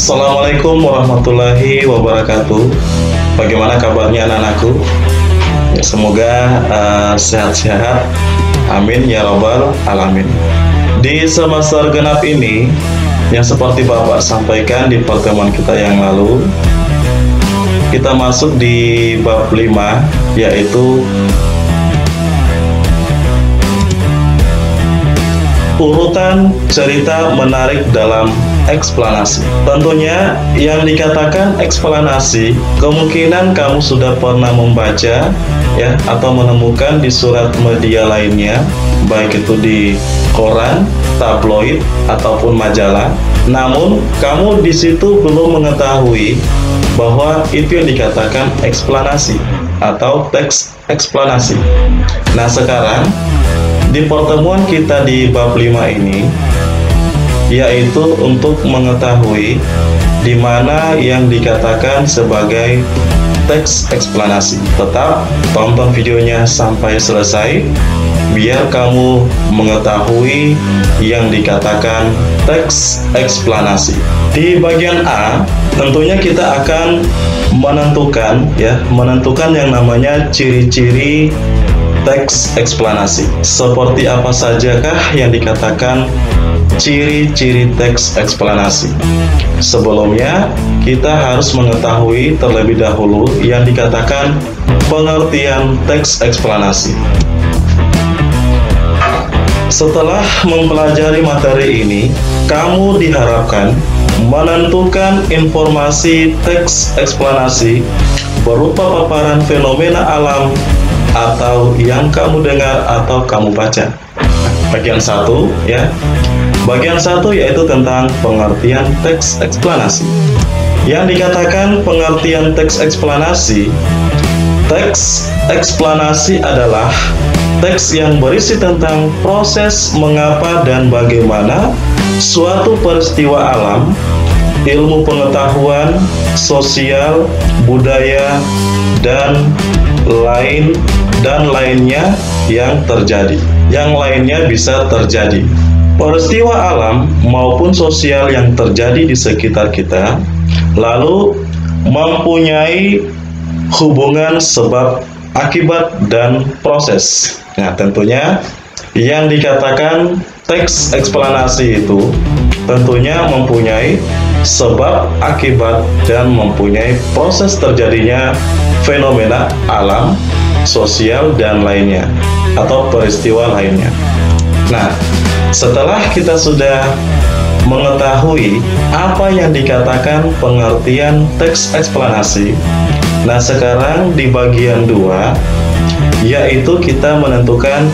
Assalamualaikum warahmatullahi wabarakatuh. Bagaimana kabarnya anak-anakku? Ya, semoga sehat-sehat. Amin ya robbal alamin. Di semester genap ini, yang seperti Bapak sampaikan di pertemuan kita yang lalu, kita masuk di bab 5, yaitu urutan cerita menarik dalam eksplanasi. Tentunya yang dikatakan eksplanasi, kemungkinan kamu sudah pernah membaca ya atau menemukan di surat media lainnya, baik itu di koran, tabloid ataupun majalah. Namun kamu di situ belum mengetahui bahwa itu yang dikatakan eksplanasi atau teks eksplanasi. Nah, sekarang di pertemuan kita di bab 5 ini, yaitu untuk mengetahui di mana yang dikatakan sebagai teks eksplanasi. Tetap tonton videonya sampai selesai biar kamu mengetahui yang dikatakan teks eksplanasi. Di bagian A, tentunya kita akan menentukan yang namanya ciri-ciri teks eksplanasi. Seperti apa sajakah yang dikatakan ciri-ciri teks eksplanasi? Sebelumnya, kita harus mengetahui terlebih dahulu yang dikatakan pengertian teks eksplanasi. Setelah mempelajari materi ini, kamu diharapkan menentukan informasi teks eksplanasi berupa paparan fenomena alam atau yang kamu dengar atau kamu baca. Bagian 1 ya. Bagian 1 yaitu tentang pengertian teks eksplanasi. Yang dikatakan pengertian teks eksplanasi adalah teks yang berisi tentang proses mengapa dan bagaimana suatu peristiwa alam, ilmu pengetahuan, sosial, budaya, dan lainnya yang terjadi. Yang lainnya bisa terjadi. Peristiwa alam maupun sosial yang terjadi di sekitar kita, lalu mempunyai hubungan sebab, akibat, dan proses. Nah, tentunya yang dikatakan teks eksplanasi itu tentunya mempunyai sebab, akibat, dan mempunyai proses terjadinya fenomena alam, sosial, dan lainnya, atau peristiwa lainnya. Nah, setelah kita sudah mengetahui apa yang dikatakan pengertian teks eksplanasi, nah sekarang di bagian 2, yaitu kita menentukan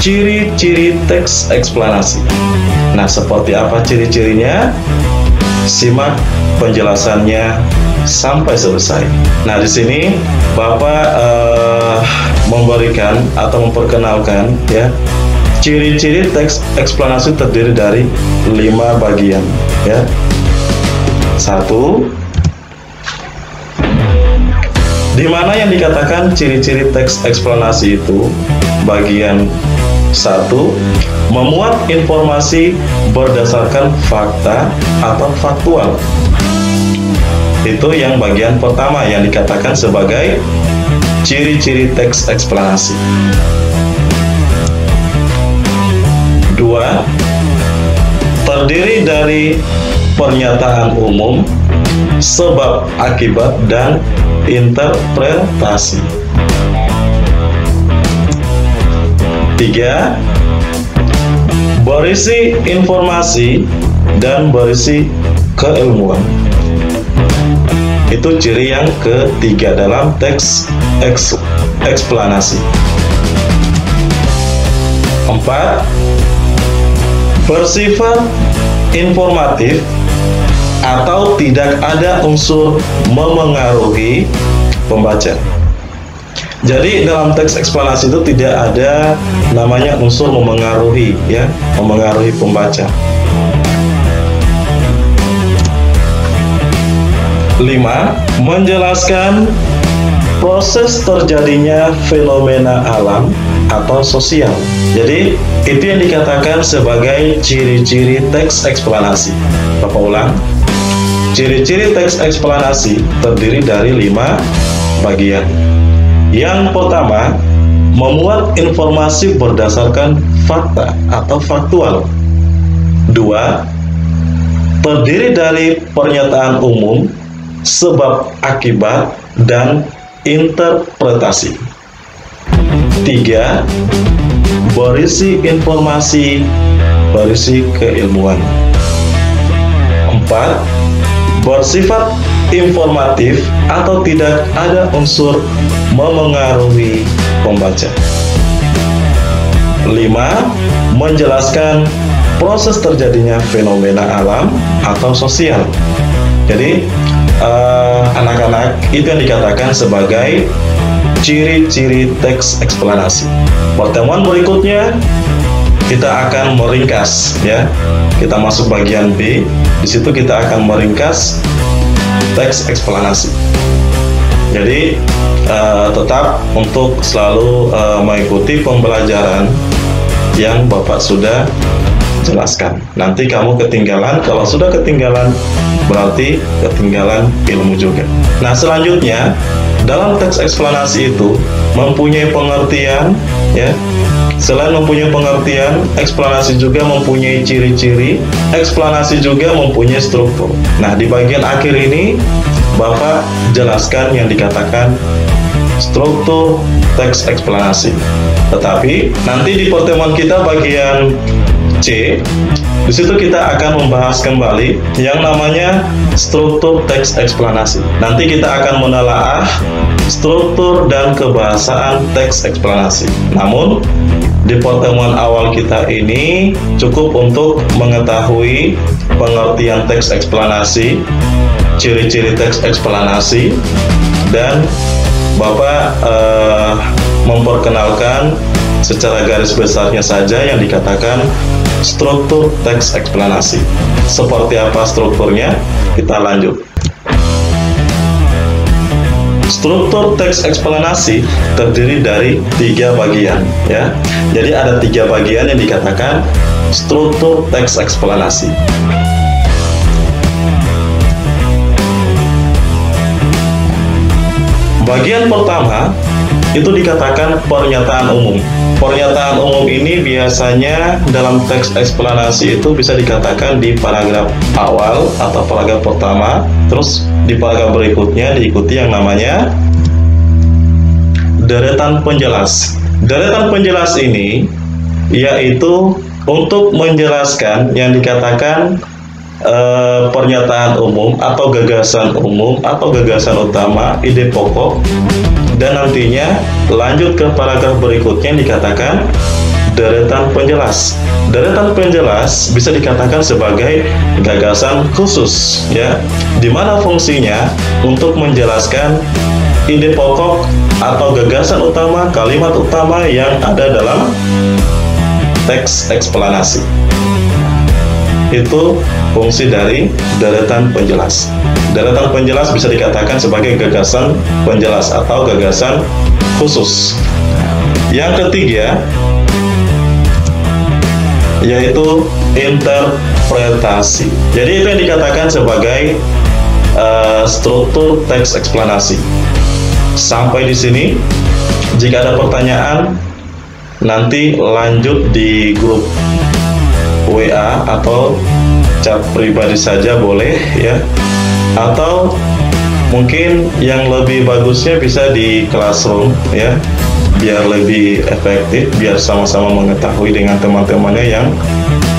ciri-ciri teks eksplanasi. Nah, seperti apa ciri-cirinya? Simak penjelasannya sampai selesai. Nah, di sini Bapak memberikan atau memperkenalkan ya, ciri-ciri teks eksplanasi terdiri dari 5 bagian ya. 1, di mana yang dikatakan ciri-ciri teks eksplanasi itu, bagian 1, memuat informasi berdasarkan fakta atau faktual. Itu yang bagian pertama yang dikatakan sebagai ciri-ciri teks eksplanasi. 2, terdiri dari pernyataan umum, sebab, akibat, dan interpretasi. 3, berisi informasi dan berisi keilmuan. Itu ciri yang ketiga dalam teks eksplanasi. 4, bersifat informatif atau tidak ada unsur memengaruhi pembaca. Jadi dalam teks eksplanasi itu tidak ada namanya unsur memengaruhi ya, memengaruhi pembaca. 5, menjelaskan proses terjadinya fenomena alam atau sosial. Jadi itu yang dikatakan sebagai ciri-ciri teks eksplanasi. Bapak ulang. Ciri-ciri teks eksplanasi terdiri dari 5 bagian. Yang pertama, memuat informasi berdasarkan fakta atau faktual. 2, terdiri dari pernyataan umum, sebab akibat, dan interpretasi. 3, berisi informasi, berisi keilmuan. 4, bersifat informatif atau tidak ada unsur memengaruhi pembaca. 5, menjelaskan proses terjadinya fenomena alam atau sosial. Jadi anak-anak, itu yang dikatakan sebagai ciri-ciri teks eksplanasi. Pertemuan berikutnya kita akan meringkas, ya. Kita masuk bagian B. Di situ kita akan meringkas teks eksplanasi. Jadi tetap untuk selalu mengikuti pembelajaran yang Bapak sudah jelaskan. Nanti kamu ketinggalan, kalau sudah ketinggalan berarti ketinggalan ilmu juga. Nah, selanjutnya dalam teks eksplanasi itu mempunyai pengertian, ya. Selain mempunyai pengertian, eksplanasi juga mempunyai ciri-ciri, eksplanasi juga mempunyai struktur. Nah, di bagian akhir ini Bapak jelaskan yang dikatakan struktur teks eksplanasi. Tetapi nanti di pertemuan kita bagian C, di situ kita akan membahas kembali yang namanya struktur teks eksplanasi. Nanti kita akan menelaah struktur dan kebahasaan teks eksplanasi. Namun di pertemuan awal kita ini cukup untuk mengetahui pengertian teks eksplanasi, ciri-ciri teks eksplanasi, dan Bapak memperkenalkan secara garis besarnya saja yang dikatakan struktur teks eksplanasi. Seperti apa strukturnya? Kita lanjut. Struktur teks eksplanasi terdiri dari 3 bagian, ya. Jadi ada 3 bagian yang dikatakan struktur teks eksplanasi. Bagian pertama itu dikatakan pernyataan umum. Pernyataan umum ini biasanya dalam teks eksplanasi itu bisa dikatakan di paragraf awal atau paragraf pertama, terus di paragraf berikutnya diikuti yang namanya deretan penjelas. Deretan penjelas ini yaitu untuk menjelaskan yang dikatakan pernyataan umum atau gagasan utama, ide pokok, dan nantinya lanjut ke paragraf berikutnya yang dikatakan deretan penjelas. Deretan penjelas bisa dikatakan sebagai gagasan khusus, ya, di mana fungsinya untuk menjelaskan ide pokok atau gagasan utama, kalimat utama yang ada dalam teks eksplanasi. Itu fungsi dari deretan penjelas. Deretan penjelas bisa dikatakan sebagai gagasan penjelas atau gagasan khusus. Yang ketiga yaitu interpretasi. Jadi itu yang dikatakan sebagai struktur teks eksplanasi. Sampai di sini, jika ada pertanyaan nanti lanjut di grup WA atau chat pribadi saja boleh, ya, atau mungkin yang lebih bagusnya bisa di classroom, ya, biar lebih efektif, biar sama-sama mengetahui dengan teman-temannya yang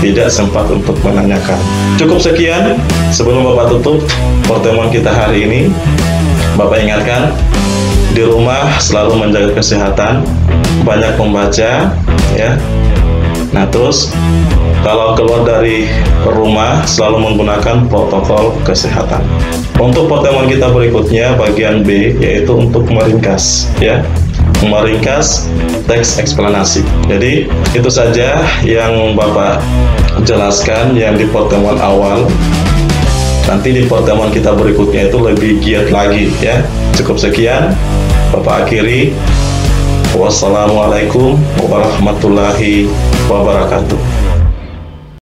tidak sempat untuk menanyakan. Cukup sekian sebelum Bapak tutup pertemuan kita hari ini. Bapak ingatkan, di rumah selalu menjaga kesehatan, banyak membaca, ya. Nah, terus kalau keluar dari rumah selalu menggunakan protokol kesehatan. Untuk pertemuan kita berikutnya bagian B yaitu untuk meringkas, ya. Meringkas teks eksplanasi. Jadi itu saja yang Bapak jelaskan yang di pertemuan awal. Nanti di pertemuan kita berikutnya itu lebih giat lagi, ya. Cukup sekian Bapak akhiri. Wassalamualaikum warahmatullahi wabarakatuh.